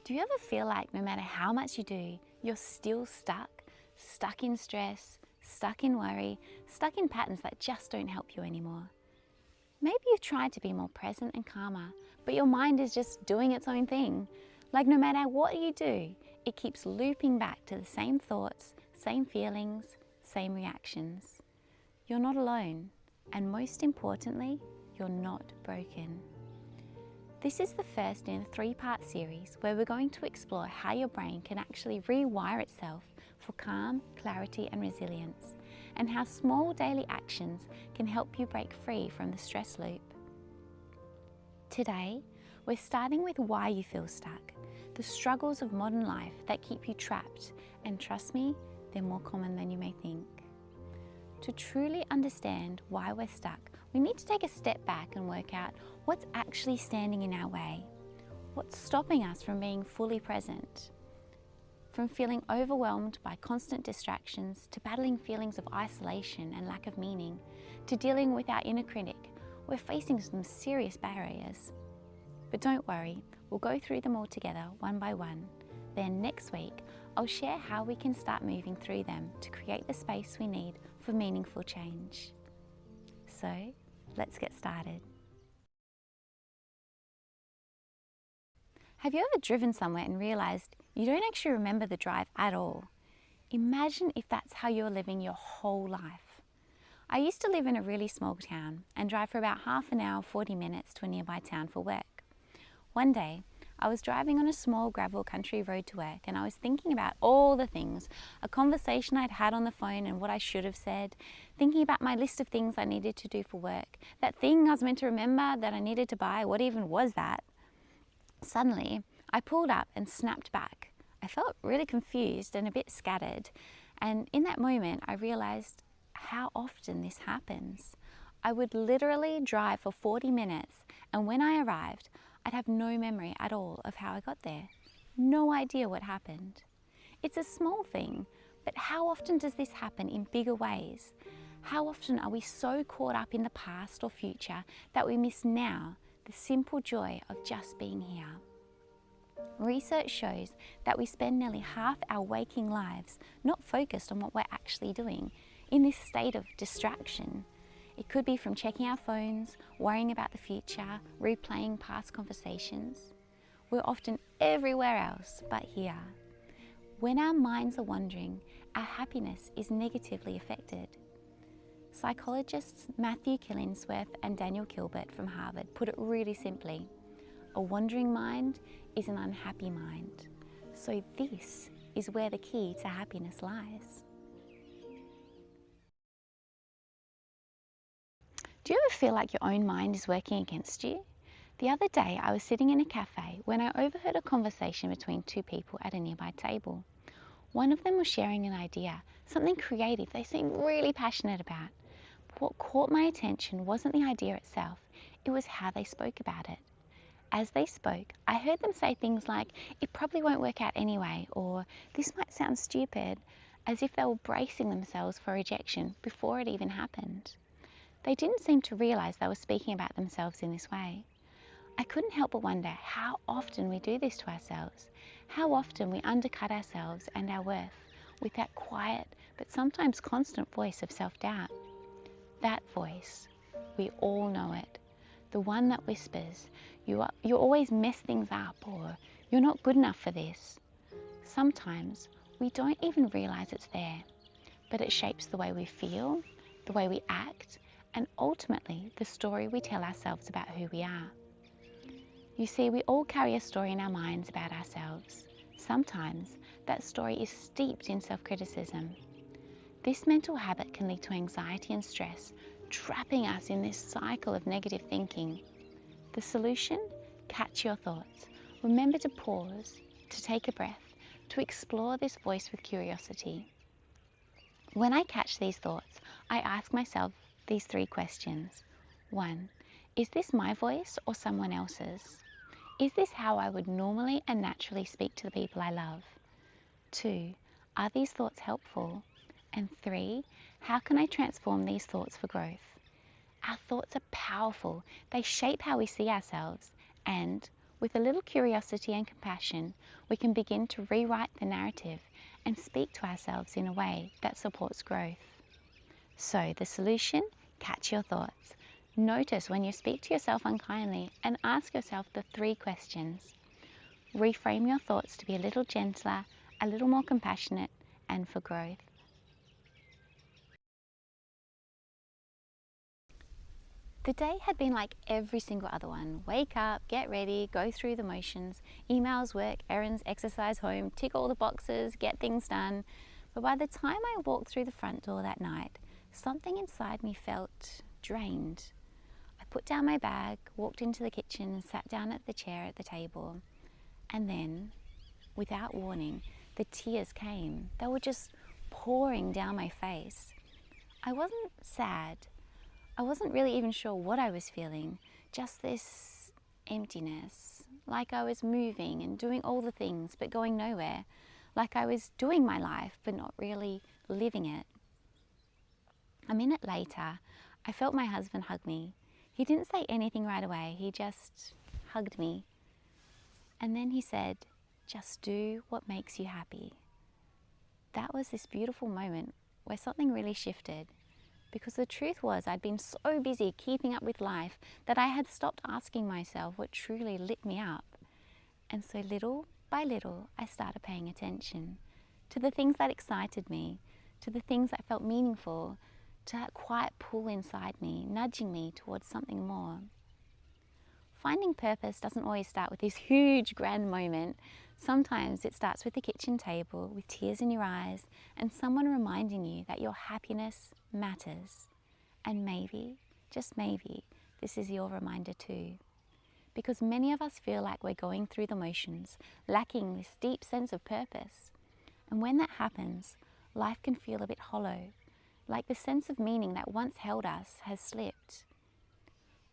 Do you ever feel like no matter how much you do, you're still stuck in stress, stuck in worry, stuck in patterns that just don't help you anymore? Maybe you've tried to be more present and calmer, but your mind is just doing its own thing. Like no matter what you do, it keeps looping back to the same thoughts, same feelings, same reactions. You're not alone, and most importantly, you're not broken. This is the first in a 3-part series where we're going to explore how your brain can actually rewire itself for calm, clarity and resilience, and how small daily actions can help you break free from the stress loop. Today, we're starting with why you feel stuck, the struggles of modern life that keep you trapped, and trust me, they're more common than you may think. To truly understand why we're stuck, we need to take a step back and work out what's actually standing in our way. What's stopping us from being fully present? From feeling overwhelmed by constant distractions, to battling feelings of isolation and lack of meaning, to dealing with our inner critic, we're facing some serious barriers. But don't worry, we'll go through them all together one by one. Then next week, I'll share how we can start moving through them to create the space we need for meaningful change. So, let's get started. Have you ever driven somewhere and realised you don't actually remember the drive at all? Imagine if that's how you're living your whole life. I used to live in a really small town and drive for about half an hour, 40 minutes to a nearby town for work. One day, I was driving on a small gravel country road to work and I was thinking about all the things, a conversation I'd had on the phone and what I should have said, thinking about my list of things I needed to do for work, that thing I was meant to remember that I needed to buy, what even was that? Suddenly, I pulled up and snapped back. I felt really confused and a bit scattered, and in that moment I realised how often this happens. I would literally drive for 40 minutes and when I arrived, I'd have no memory at all of how I got there. No idea what happened. It's a small thing, but how often does this happen in bigger ways? How often are we so caught up in the past or future that we miss now, the simple joy of just being here? Research shows that we spend nearly half our waking lives not focused on what we're actually doing, in this state of distraction. It could be from checking our phones, worrying about the future, replaying past conversations. We're often everywhere else but here. When our minds are wandering, our happiness is negatively affected. Psychologists Matthew Killingsworth and Daniel Gilbert from Harvard put it really simply. A wandering mind is an unhappy mind. So this is where the key to happiness lies. Do you ever feel like your own mind is working against you? The other day I was sitting in a cafe when I overheard a conversation between two people at a nearby table. One of them was sharing an idea, something creative they seemed really passionate about. But what caught my attention wasn't the idea itself, it was how they spoke about it. As they spoke, I heard them say things like, "It probably won't work out anyway," or "This might sound stupid," as if they were bracing themselves for rejection before it even happened. They didn't seem to realise they were speaking about themselves in this way. I couldn't help but wonder how often we do this to ourselves, how often we undercut ourselves and our worth with that quiet but sometimes constant voice of self-doubt. That voice, we all know it, the one that whispers, you always mess things up, or "You're not good enough for this." Sometimes we don't even realise it's there, but it shapes the way we feel, the way we act, and ultimately the story we tell ourselves about who we are. You see, we all carry a story in our minds about ourselves. Sometimes that story is steeped in self-criticism. This mental habit can lead to anxiety and stress, trapping us in this cycle of negative thinking. The solution? Catch your thoughts. Remember to pause, to take a breath, to explore this voice with curiosity. When I catch these thoughts, I ask myself these 3 questions. 1. Is this my voice or someone else's? Is this how I would normally and naturally speak to the people I love? 2. Are these thoughts helpful? And 3. How can I transform these thoughts for growth? Our thoughts are powerful. They shape how we see ourselves. And With a little curiosity and compassion, we can begin to rewrite the narrative and speak to ourselves in a way that supports growth. So the solution? Catch your thoughts. Notice when you speak to yourself unkindly and ask yourself the 3 questions. Reframe your thoughts to be a little gentler, a little more compassionate, and for growth. The day had been like every single other one. Wake up, get ready, go through the motions, emails, work, errands, exercise, home, tick all the boxes, get things done. But by the time I walked through the front door that night, something inside me felt drained. I put down my bag, walked into the kitchen and sat down at the chair at the table. And then, without warning, the tears came. They were just pouring down my face. I wasn't sad. I wasn't really even sure what I was feeling, just this emptiness, like I was moving and doing all the things but going nowhere, like I was doing my life but not really living it. A minute later, I felt my husband hug me. He didn't say anything right away, he just hugged me. And then he said, "Just do what makes you happy." That was this beautiful moment where something really shifted. Because the truth was, I'd been so busy keeping up with life that I had stopped asking myself what truly lit me up. And so little by little, I started paying attention to the things that excited me, to the things that felt meaningful, to that quiet pull inside me, nudging me towards something more. Finding purpose doesn't always start with this huge grand moment. Sometimes it starts with the kitchen table, with tears in your eyes, and someone reminding you that your happiness matters. And maybe, just maybe, this is your reminder too. Because many of us feel like we're going through the motions, lacking this deep sense of purpose. And when that happens, life can feel a bit hollow, like the sense of meaning that once held us has slipped.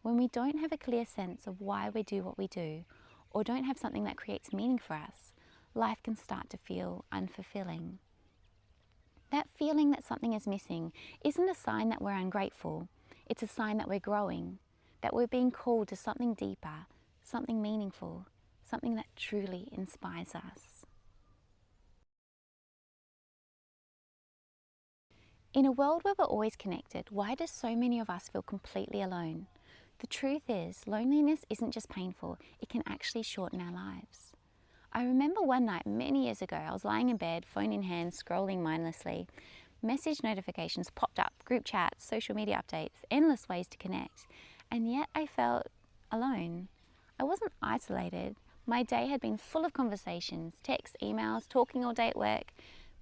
When we don't have a clear sense of why we do what we do, or don't have something that creates meaning for us, life can start to feel unfulfilling. That feeling that something is missing isn't a sign that we're ungrateful. It's a sign that we're growing, that we're being called to something deeper, something meaningful, something that truly inspires us. In a world where we're always connected, why do so many of us feel completely alone? The truth is, loneliness isn't just painful, it can actually shorten our lives. I remember one night many years ago, I was lying in bed, phone in hand, scrolling mindlessly. Message notifications popped up, group chats, social media updates, endless ways to connect. And yet I felt alone. I wasn't isolated. My day had been full of conversations, texts, emails, talking all day at work.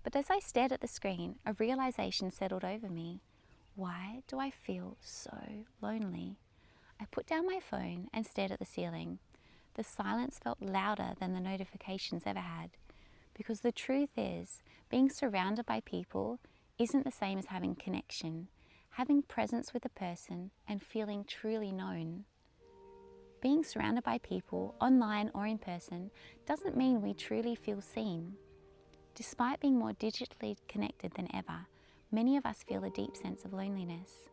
But as I stared at the screen, a realization settled over me. Why do I feel so lonely? I put down my phone and stared at the ceiling. The silence felt louder than the notifications ever had. Because the truth is, being surrounded by people isn't the same as having connection, having presence with a person and feeling truly known. Being surrounded by people, online or in person, doesn't mean we truly feel seen. Despite being more digitally connected than ever, many of us feel a deep sense of loneliness.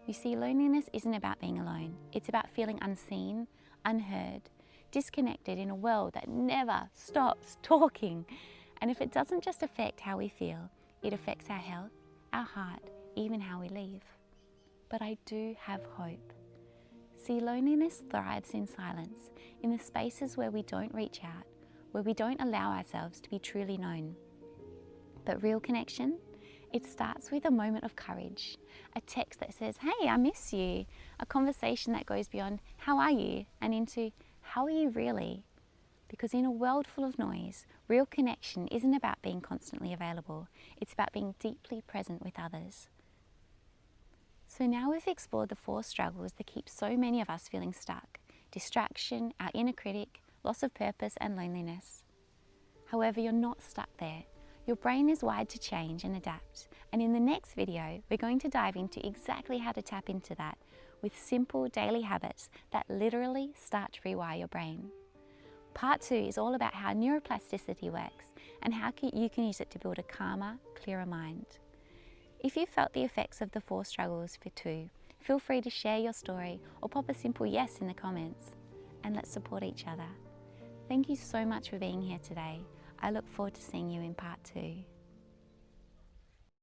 You see, loneliness isn't about being alone. It's about feeling unseen, unheard, disconnected in a world that never stops talking. And if it doesn't just affect how we feel, it affects our health, our heart, even how we leave. But I do have hope. See, loneliness thrives in silence, in the spaces where we don't reach out, where we don't allow ourselves to be truly known. But real connection? It starts with a moment of courage, a text that says, "Hey, I miss you," a conversation that goes beyond, "How are you?" and into, "How are you really?" Because in a world full of noise, real connection isn't about being constantly available. It's about being deeply present with others. So now we've explored the 4 struggles that keep so many of us feeling stuck: distraction, our inner critic, loss of purpose, and loneliness. However, you're not stuck there. Your brain is wired to change and adapt. And in the next video, we're going to dive into exactly how to tap into that with simple daily habits that literally start to rewire your brain. Part 2 is all about how neuroplasticity works and how you can use it to build a calmer, clearer mind. If you felt the effects of the 4 struggles for 2, feel free to share your story or pop a simple yes in the comments. and let's support each other. Thank you so much for being here today. I look forward to seeing you in part 2.